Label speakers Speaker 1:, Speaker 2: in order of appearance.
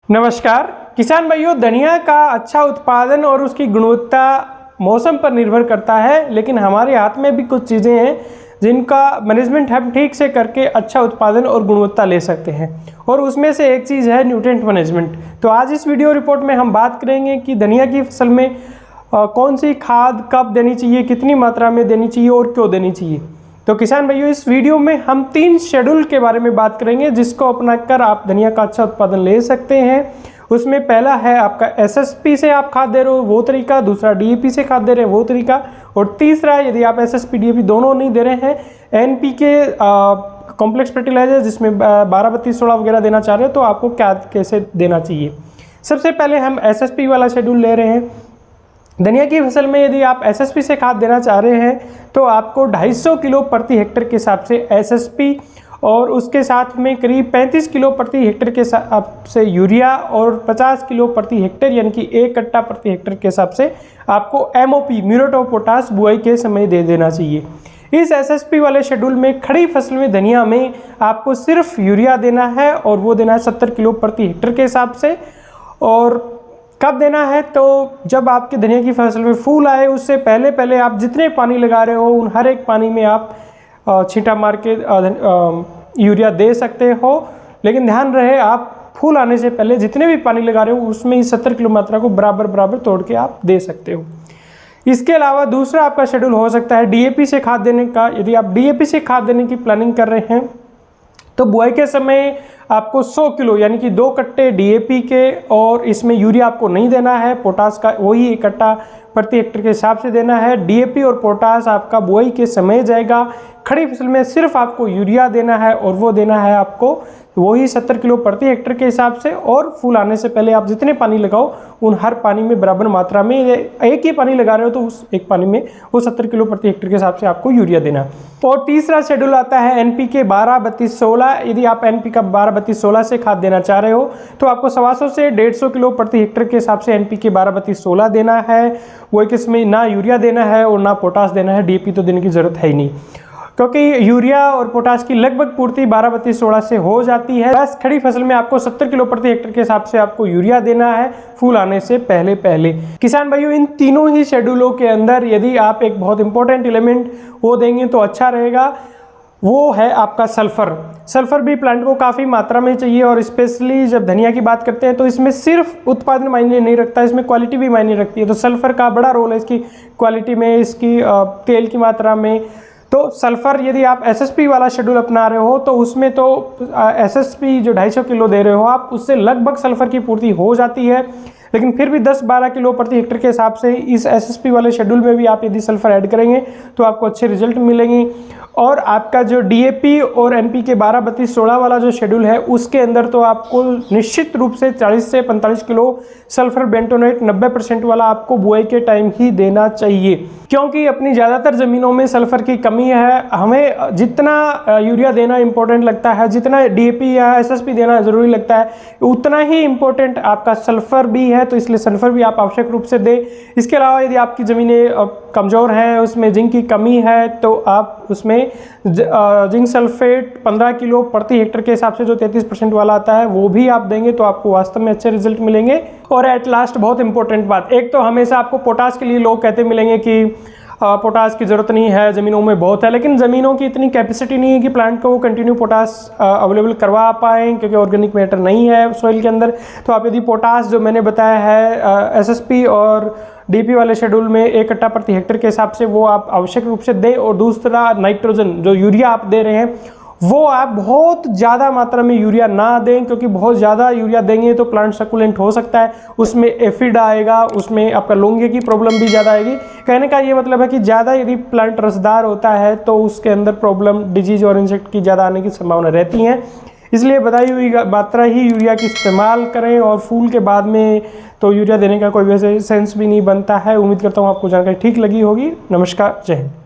Speaker 1: नमस्कार किसान भाइयों, धनिया का अच्छा उत्पादन और उसकी गुणवत्ता मौसम पर निर्भर करता है, लेकिन हमारे हाथ में भी कुछ चीज़ें हैं जिनका मैनेजमेंट हम ठीक से करके अच्छा उत्पादन और गुणवत्ता ले सकते हैं। और उसमें से एक चीज़ है न्यूट्रिएंट मैनेजमेंट। तो आज इस वीडियो रिपोर्ट में हम बात करेंगे कि धनिया की फसल में कौन सी खाद कब देनी चाहिए, कितनी मात्रा में देनी चाहिए और क्यों देनी चाहिए। तो किसान भाइयों, इस वीडियो में हम 3 शेड्यूल के बारे में बात करेंगे जिसको अपनाकर आप धनिया का अच्छा उत्पादन ले सकते हैं। उसमें पहला है आपका एसएसपी से आप खाद दे रहे हो वो तरीका, दूसरा डीएपी से खाद दे रहे हैं वो तरीका, और तीसरा यदि आप एसएसपी डीएपी दोनों नहीं दे रहे हैं, एनपीके कॉम्प्लेक्स फर्टिलाइजर जिसमें 12-32-16 वगैरह देना चाह रहे हो, तो आपको क्या कैसे देना चाहिए। सबसे पहले हम एसएसपी वाला शेड्यूल ले रहे हैं। धनिया की फसल में यदि आप एसएसपी से खाद देना चाह रहे हैं तो आपको 250 किलो प्रति हेक्टेयर के हिसाब से एसएसपी और उसके साथ में करीब 35 किलो प्रति हेक्टेयर के हिसाब से यूरिया और 50 किलो प्रति हेक्टेयर यानी कि 1 कट्टा प्रति हेक्टेयर के हिसाब से आपको एमओपी म्यूरेट ऑफ पोटाश बुआई के समय दे देना चाहिए। इस एसएसपी वाले शेड्यूल में खड़ी फसल में धनिया में आपको सिर्फ यूरिया देना है और वो देना है 70 किलो प्रति हेक्टेयर के हिसाब से। और कब देना है, तो जब आपके धनिया की फसल में फूल आए उससे पहले आप जितने पानी लगा रहे हो उन हर एक पानी में आप छींटा मार के यूरिया दे सकते हो, लेकिन ध्यान रहे आप फूल आने से पहले जितने भी पानी लगा रहे हो उसमें ही 70 किलो मात्रा को बराबर तोड़ के आप दे सकते हो। इसके अलावा दूसरा आपका शेड्यूल हो सकता है डीएपी से खाद देने का। यदि आप डीएपी से खाद देने की प्लानिंग कर रहे हैं तो बुआई के समय आपको 100 किलो यानी कि 2 कट्टे डीएपी के, और इसमें यूरिया आपको नहीं देना है, पोटास का वही 1 कट्टा प्रति हेक्टेयर के हिसाब से देना है। डीएपी और पोटास आपका बुआई के समय जाएगा। खड़ी फसल में सिर्फ आपको यूरिया देना है और वो देना है आपको वही 70 किलो प्रति हेक्टेयर के हिसाब से। और फूल आने से पहले आप जितने पानी लगाओ उन हर पानी में बराबर मात्रा में, एक ही पानी लगा रहे हो तो उस एक पानी में वो 70 किलो प्रति हेक्टेयर के हिसाब से आपको यूरिया देना। और तीसरा शेड्यूल आता है एनपीके 12-32-16। यदि आप एनपी का 12-32-16 से खाद देना चाह रहे हो तो आपको 125 से 150 किलो प्रति हेक्टेयर के हिसाब से एनपीके 12-32-16 देना है। वो एक इसमें ना यूरिया देना है और ना पोटास देना है, डीएपी तो देने की जरूरत है ही नहीं, क्योंकि यूरिया और पोटास की लगभग पूर्ति 12-32-16 से हो जाती है। बस खड़ी फसल में आपको 70 किलो प्रति हेक्टेयर के हिसाब से आपको यूरिया देना है फूल आने से पहले। किसान भाइयों, इन तीनों ही शेड्यूलों के अंदर यदि आप एक बहुत इंपॉर्टेंट एलिमेंट वो देंगे तो अच्छा रहेगा, वो है आपका सल्फर। सल्फर भी प्लांट को काफ़ी मात्रा में चाहिए, और स्पेशली जब धनिया की बात करते हैं तो इसमें सिर्फ उत्पादन मायने नहीं रखता, इसमें क्वालिटी भी मायने रखती है। तो सल्फर का बड़ा रोल है इसकी क्वालिटी में, इसकी तेल की मात्रा में। तो सल्फर यदि आप एसएसपी वाला शेड्यूल अपना रहे हो तो उसमें तो एसएसपी जो 250 किलो दे रहे हो आप, उससे लगभग सल्फर की पूर्ति हो जाती है, लेकिन फिर भी 10-12 किलो प्रति हेक्टेयर के हिसाब से इस एसएसपी वाले शेड्यूल में भी आप यदि सल्फर ऐड करेंगे तो आपको अच्छे रिजल्ट मिलेंगे। और आपका जो डीएपी और एनपीके 12-32-16 वाला जो शेड्यूल है उसके अंदर तो आपको निश्चित रूप से 40 से 45 किलो सल्फर बेंटोनेट 90% वाला आपको बुआई के टाइम ही देना चाहिए, क्योंकि अपनी ज़्यादातर ज़मीनों में सल्फर की कमी है। हमें जितना यूरिया देना इंपॉर्टेंट लगता है, जितना डीएपी या एसएसपी देना ज़रूरी लगता है, उतना ही इम्पोर्टेंट आपका सल्फर भी है, तो इसलिए सल्फर भी आप आवश्यक रूप से दें। इसके अलावा यदि आपकी ज़मीनें कमज़ोर हैं, उसमें जिंक की कमी है, तो आप उसमें जिंक सल्फेट 15 किलो प्रति हेक्टेयर के हिसाब से जो 33% वाला आता है वो भी आप देंगे तो आपको वास्तव में अच्छे रिजल्ट मिलेंगे। और एट लास्ट बहुत इंपॉर्टेंट बात, एक तो हमेशा आपको पोटास के लिए लोग कहते मिलेंगे कि पोटास की ज़रूरत नहीं है, ज़मीनों में बहुत है, लेकिन ज़मीनों की इतनी कैपेसिटी नहीं है कि प्लांट को वो कंटिन्यू पोटास अवेलेबल करवा पाएँ, क्योंकि ऑर्गेनिक मैटर नहीं है सॉइल के अंदर। तो आप यदि पोटास जो मैंने बताया है एसएसपी और डीपी वाले शेड्यूल में 1 कट्टा प्रति हेक्टेयर के हिसाब से वो आप आवश्यक रूप से दें। और दूसरा नाइट्रोजन जो यूरिया आप दे रहे हैं वो आप बहुत ज़्यादा मात्रा में यूरिया ना दें, क्योंकि बहुत ज़्यादा यूरिया देंगे तो प्लांट सकुलेंट हो सकता है, उसमें एफिड आएगा, उसमें आपका लोंगे की प्रॉब्लम भी ज़्यादा आएगी। कहने का ये मतलब है कि ज़्यादा यदि प्लांट रसदार होता है तो उसके अंदर प्रॉब्लम डिजीज और इंसेक्ट की ज़्यादा आने की संभावना रहती है। इसलिए बताई हुई मात्रा ही यूरिया की इस्तेमाल करें, और फूल के बाद में तो यूरिया देने का कोई वैसे सेंस भी नहीं बनता है। उम्मीद करता हूँ आपको जानकारी ठीक लगी होगी। नमस्कार, जय हिंद।